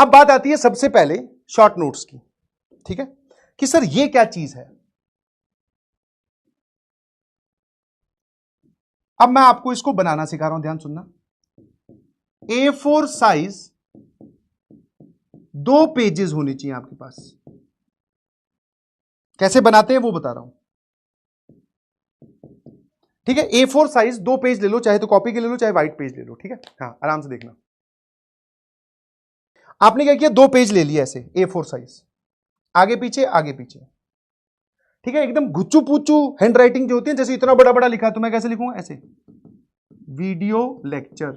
अब बात आती है सबसे पहले शॉर्ट नोट्स की, ठीक है, कि सर ये क्या चीज है। अब मैं आपको इसको बनाना सिखा रहा हूं, ध्यान सुनना। A4 साइज 2 पेजेस होनी चाहिए आपके पास। कैसे बनाते हैं वो बता रहा हूं, ठीक है। A4 साइज 2 पेज ले लो, चाहे तो कॉपी के ले लो, चाहे व्हाइट पेज ले लो, ठीक है। हाँ, आराम से देखना। आपने क्या किया, 2 पेज ले लिया ऐसे A4 साइज, आगे पीछे आगे पीछे, ठीक है। एकदम गुच्चू पुच्चू हैंड राइटिंग जो होती है, जैसे इतना बड़ा बड़ा लिखा है तो मैं कैसे लिखूंगा, ऐसे वीडियो लेक्चर।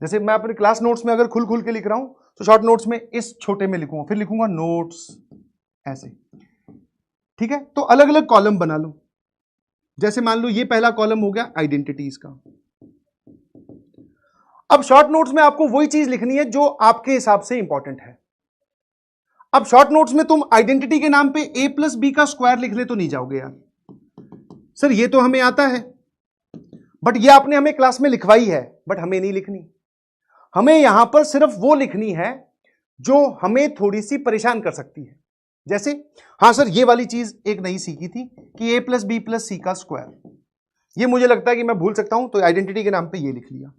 जैसे मैं अपने क्लास नोट्स में अगर खुल खुल के लिख रहा हूं तो शॉर्ट नोट्स में इस छोटे में लिखूंगा, फिर लिखूंगा नोट्स ऐसे, ठीक है। तो अलग अलग कॉलम बना लो। जैसे मान लो ये पहला कॉलम हो गया आइडेंटिटीज का। अब शॉर्ट नोट्स में आपको वही चीज लिखनी है जो आपके हिसाब से इंपॉर्टेंट है। अब शॉर्ट नोट्स में तुम आइडेंटिटी के नाम पे a+b का स्क्वायर लिख ले तो नहीं जाओगे यार। सर ये तो हमें आता है, बट ये आपने हमें क्लास में लिखवाई है, बट हमें नहीं लिखनी। हमें यहां पर सिर्फ वो लिखनी है जो हमें थोड़ी सी परेशान कर सकती है। जैसे हां सर ये वाली चीज एक नई सीखी थी कि a+b+c का स्क्वायर, ये मुझे लगता है कि मैं भूल सकता हूं, तो आइडेंटिटी के नाम पे ये लिख लिया।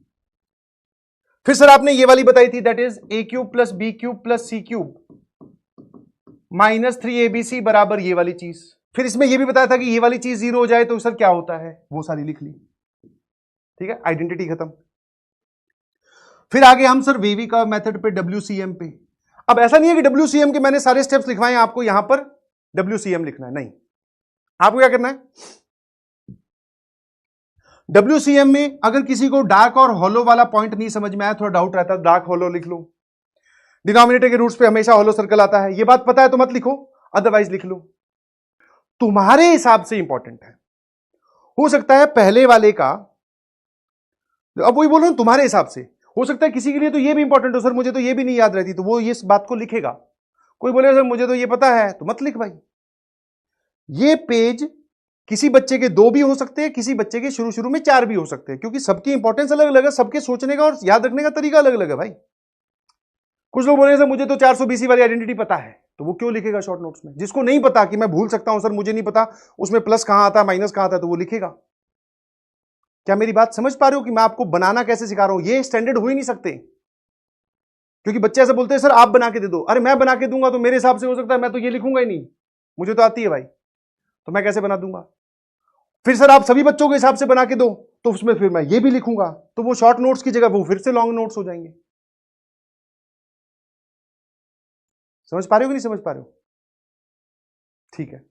फिर सर आपने ये वाली बताई थी, that is a³ + b³ + c³ -3abc बराबर ये वाली चीज। फिर इसमें ये भी बताया था कि ये वाली चीज 0 हो जाए तो सर क्या होता है, वो सारी लिख ली, ठीक है। आइडेंटिटी खत्म। फिर आगे हम सर वेवी का मेथड पे, WCM पे। अब ऐसा नहीं है कि WCM के मैंने सारे स्टेप्स लिखवाए हैं, आपको यहां पर WCM लिखना है, नहीं। आपको क्या करना है, WCM में अगर किसी को डार्क और हॉलो वाला पॉइंट नहीं समझ में आया, थोड़ा डाउट रहता है, डार्क हॉलो लिख लो। डिनोमिनेटर के रूट्स पे हमेशा हॉलो सर्कल आता है, ये बात पता है तो मत लिखो, अदरवाइज लिख लो। तुम्हारे हिसाब से इंपॉर्टेंट है, हो सकता है पहले वाले का, अब वही बोल रहा हूं तुम्हारे हिसाब से, हो सकता है किसी के लिए तो ये भी इंपॉर्टेंट हो, सर मुझे तो ये भी नहीं याद रहती, तो वो ये इस बात को लिखेगा। कोई बोलेगा सर मुझे तो ये पता है, तो मत लिख भाई। ये पेज किसी बच्चे के 2 भी हो सकते हैं, किसी बच्चे के शुरू शुरू में 4 भी हो सकते हैं, क्योंकि सबकी इंपॉर्टेंस अलग अलग है, सबके सोचने का और याद रखने का तरीका अलग अलग है भाई। कुछ लोग बोले सर मुझे तो 400 BC वाली आइडेंटिटी पता है, तो वो क्यों लिखेगा शॉर्ट नोट्स में। जिसको नहीं पता कि मैं भूल सकता हूं सर, मुझे नहीं पता उसमें प्लस कहां आता है माइनस कहां आता है, तो वो लिखेगा। क्या मेरी बात समझ पा रहे हो कि मैं आपको बनाना कैसे सिखा रहा हूं। ये स्टैंडर्ड हो ही नहीं सकते, क्योंकि बच्चे ऐसे बोलते हैं सर आप बना के दे दो। अरे मैं बना के दूंगा तो मेरे हिसाब से हो सकता है मैं तो ये लिखूंगा ही नहीं, मुझे तो आती है भाई, तो मैं कैसे बना दूंगा। फिर सर आप सभी बच्चों के हिसाब से बना के दो, तो उसमें फिर मैं ये भी लिखूंगा, तो वो शॉर्ट नोट्स की जगह वो फिर से लॉन्ग नोट्स हो जाएंगे। समझ पा रहे हो कि नहीं समझ पा रहे हो, ठीक है।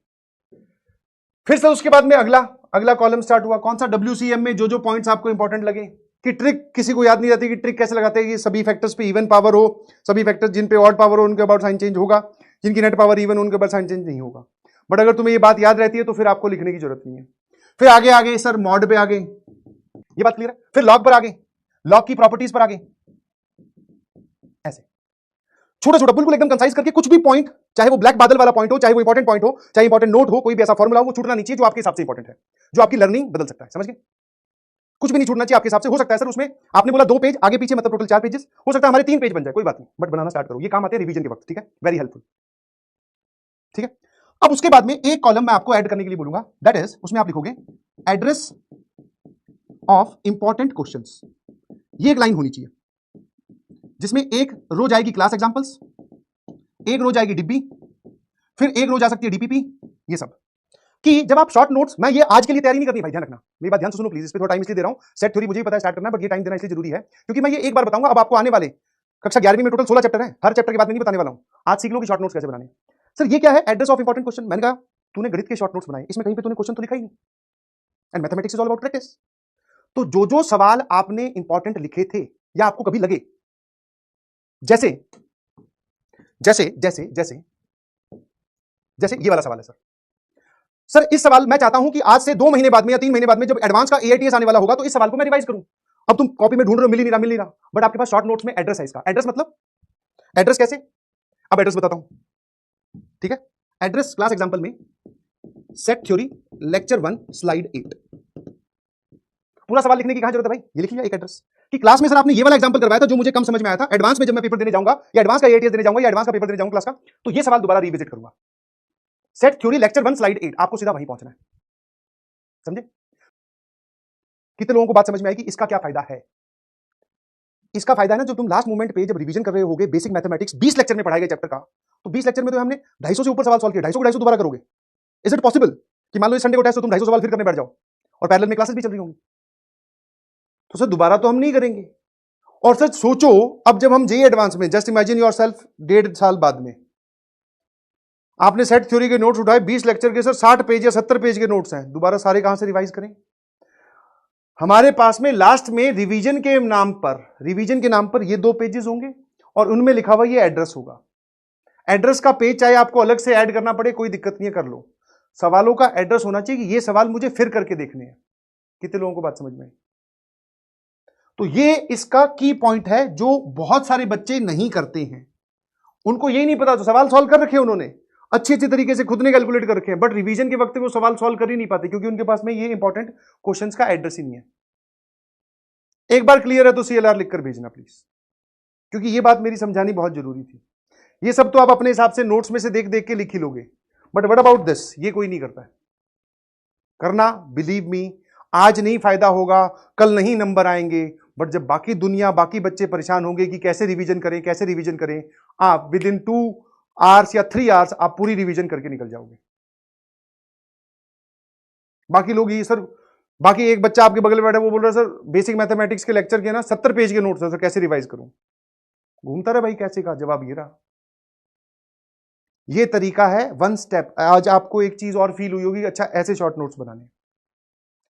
फिर सर उसके बाद में अगला कॉलम स्टार्ट हुआ, कौन सा, WCM में जो जो पॉइंट्स आपको इंपॉर्टेंट लगे। कि ट्रिक किसी को याद नहीं रहती कि ट्रिक कैसे लगाते हैं, कि सभी फैक्टर्स पे इवन पावर हो, सभी फैक्टर्स जिन पे ऑड पावर हो उनके अबाउट साइन चेंज होगा, जिनकी नेट पावर इवन उनके अबाउट साइन चेंज नहीं होगा। बट अगर तुम्हें ये बात याद रहती है तो फिर आपको लिखने की जरूरत नहीं है। फिर आगे सर मॉड पे आगे, ये बात क्लियर है। फिर लॉग पर आगे, लॉग की प्रॉपर्टीज पर आगे, ऐसे छोटा छोटा बिल्कुल एकदम कंसाइज करके कुछ भी पॉइंट, चाहे वो ब्लैक बादल वाला पॉइंट हो, चाहे वो इंपॉर्टेंट पॉइंट हो, चाहे इंपॉर्टेंट नोट हो, कोई भी ऐसा फॉर्मुला हो, वो छूटना नहीं चाहिए जो आपके हिसाब से इंपॉर्टेंट है, जो आपकी लर्निंग बदल सकता है। समझ गए, कुछ भी नहीं छूटना चाहिए आपके हिसाब से। हो सकता है सर उसमें आपने बोला 2 पेज आगे पीछे, मतलब टोटल 4 पेजेस, हो सकता है हमारे 3 पेज बन जाए, कोई बात नहीं, बट बनाना स्टार्ट करो, ये काम आते हैं रिवीजन के वक्त, ठीक है, वेरी हेल्पफुल, ठीक है। अब उसके बाद में एक कॉलम मैं आपको ऐड करने के लिए बोलूंगा, दैट इज, उसमें आप लिखोगे एड्रेस ऑफ इंपॉर्टेंट क्वेश्चंस। ये एक लाइन होनी चाहिए जिसमें एक रो जाएगी क्लास एग्जांपल्स, एक रो जाएगी डिब्बी, फिर एक रो जा सकती है डीपीपी, ये सब। कि जब आप शॉर्ट नोट्स, मैं ये आज के लिए तैयारी नहीं करनी भाई, ध्यान रखना, मेरी बात ध्यान से सुनो प्लीज, इस पे थोड़ा टाइम इसलिए दे रहा हूं, सेट थ्योरी मुझे भी पता है स्टार्ट करना है, बट ये टाइम देना इसलिए जरूरी है क्योंकि मैं ये एक बार बताऊंगा। अब आपको आने वाले कक्षा 11वीं में टोटल 16 चैप्टर है, हर चैप्टर के बाद में नहीं बताने वाला हूं, आज सीख लो कि शॉर्ट नोट्स कैसे बनाने। सर ये क्या है, एड्रेस ऑफ इंपॉर्टेंट क्वेश्चन। मैंने कहा तूने गणित के शॉर्ट नोट्स बनाए, इसमें कहीं पे तूने क्वेश्चन तो लिखा ही नहीं, and mathematics is all about practice. तो जो जो सवाल आपने इंपॉर्टेंट लिखे थे या आपको कभी लगे, जैसे जैसे जैसे जैसे जैसे ये वाला सवाल है सर इस सवाल मैं चाहता हूं कि आज से 2 महीने बाद में या 3 महीने बाद में जब एडवांस का AITS आने वाला होगा तो इस सवाल को मैं रिवाइज करूं। अब तुम कॉपी में ढूंढ रहे हो, मिल नहीं रहा, बट आपके पास शॉर्ट नोट्स में एड्रेस है इसका। एड्रेस मतलब एड्रेस कैसे, अब एड्रेस बताता हूं, ठीक है। एड्रेस क्लास एग्जांपल में सेट थ्योरी लेक्चर 1 स्लाइड 8, पूरा सवाल लिखने की कहां जरूरत है भाई, ये लिख लिया एक एड्रेस। कि क्लास में सर आपने ये वाला एग्जांपल करवाया था जो मुझे कम समझ में आया था, एडवांस में जब मैं पेपर देने जाऊंगा या एडवांस का एटीएस देने जाऊंगा या एडवांस का पेपर देने जाऊंगा क्लास का, तो ये सवाल दोबारा रिविजिट करूंगा। सेट थ्योरी लेक्चर 1 स्लाइड 8, आपको सीधा वहीं पहुंचना है। समझे? कितने लोगों को बात समझ में आएगी? इसका क्या फायदा है? इसका फायदा है ना, जब तुम लास्ट मोमेंट पे जब रिवीजन कर रहे होगे बेसिक मैथमेटिक्स 20 लेक्चर में पढ़ाए गए चैप्टर का, तो 20 लेक्चर में तो हमने 250 से ऊपर सवाल सॉल्व किए, 250 को 250 दोबारा करोगे? इज इट पॉसिबल कि मान लो इस संडे को टेस्ट, तो तुम 250 सवाल फिर करने बैठ जाओ और पैरेलल में क्लासेस भी चल रही होंगी? तो सर दोबारा तो हम नहीं करेंगे। और सर सोचो, अब जब हम जेईई एडवांस में, जस्ट इमेजिन योरसेल्फ 1.5 साल बाद में आपने सेट थ्योरी के नोट्स उठाए 20 लेक्चर के, सर 60 पेज या 70 पेज के नोट्स हैं, दोबारा सारे कहां से रिवाइज करें? हमारे पास में लास्ट में रिवीजन के नाम पर ये 2 पेजेस होंगे और उनमें लिखा हुआ ये एड्रेस होगा। एड्रेस का पेज चाहे आपको अलग से ऐड करना पड़े, कोई दिक्कत नहीं है, कर लो। सवालों का एड्रेस होना चाहिए कि ये सवाल मुझे फिर करके देखने हैं। कितने लोगों को बात समझ में आई? तो ये इसका की पॉइंट है जो बहुत सारे बच्चे नहीं करते हैं। उनको यही नहीं पता, तो सवाल सॉल्व कर रखे उन्होंने अच्छे तरीके से, खुद ने कैलकुलेट कर रखे हैं, बट रिवीजन के वक्त वो सवाल सॉल्व कर ही नहीं पाते क्योंकि उनके पास में ये इंपॉर्टेंट क्वेश्चंस का एड्रेस ही नहीं है। एक बार क्लियर है तो सीएलआर लिखकर भेजना प्लीज, क्योंकि ये बात मेरी समझानी बहुत जरूरी थी। ये सब तो आप अपने हिसाब से नोट्स में से देख देख के लिख ही लोगे, बट व्हाट अबाउट दिस? ये कोई नहीं करता है। करना, बिलीव मी, आज नहीं फायदा होगा, कल नहीं नंबर आएंगे, बट जब बाकी दुनिया, बाकी बच्चे परेशान होंगे कि कैसे रिवीजन करें, आप विद इन 2 आवर्स या 3 आवर्स आप पूरी रिवीजन करके निकल जाओगे। बाकी लोग ये सर, बाकी एक बच्चा आपके बगल में बैठा, वो बोल रहा है सर बेसिक मैथमेटिक्स के लेक्चर के ना 70 पेज के नोट्स हैं सर, कैसे रिवाइज करूं? घूमता रहा भाई, कैसे का जवाब ये रहा। ये तरीका है 1 स्टेप। आज आपको एक चीज और फील हुई होगी, अच्छा ऐसे शॉर्ट नोट्स बनाने।